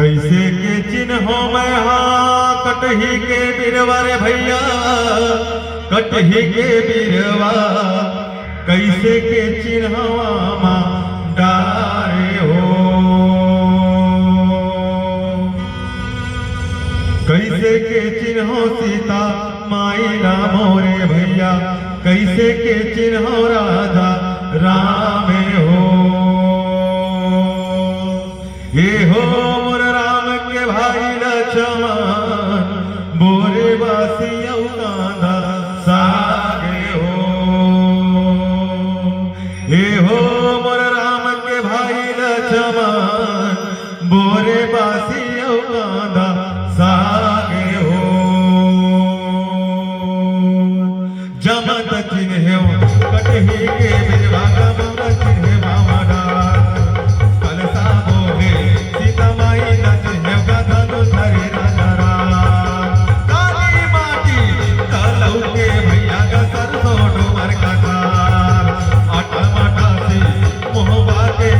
कैसे के चिन्हो मैं हाँ कटही के बिरवा रे भैया, कटही के बिरवा कैसे के चिन्हवा माँ डारे हो। कैसे के चिन्हो सीता माई रामो रे भैया, कैसे के चिन्हो राधा राम हो। ये हो मोर राम के भाई लक्ष्मण, बोरे बासिया कांधा सागे हो। ये हो मोर राम के भाई लक्ष्मण, बोरे बासिया कांधा सागे हो। जमत चिन्ह कटही के बिरवा गमन चिन्ह मावड़ा, कलसा बोले सीता माई नचिन्ह गधनु धरे नजरा। काली माटी कलऊ के भैया गसर सोडो मर कटार, अटमटा से मोहबा के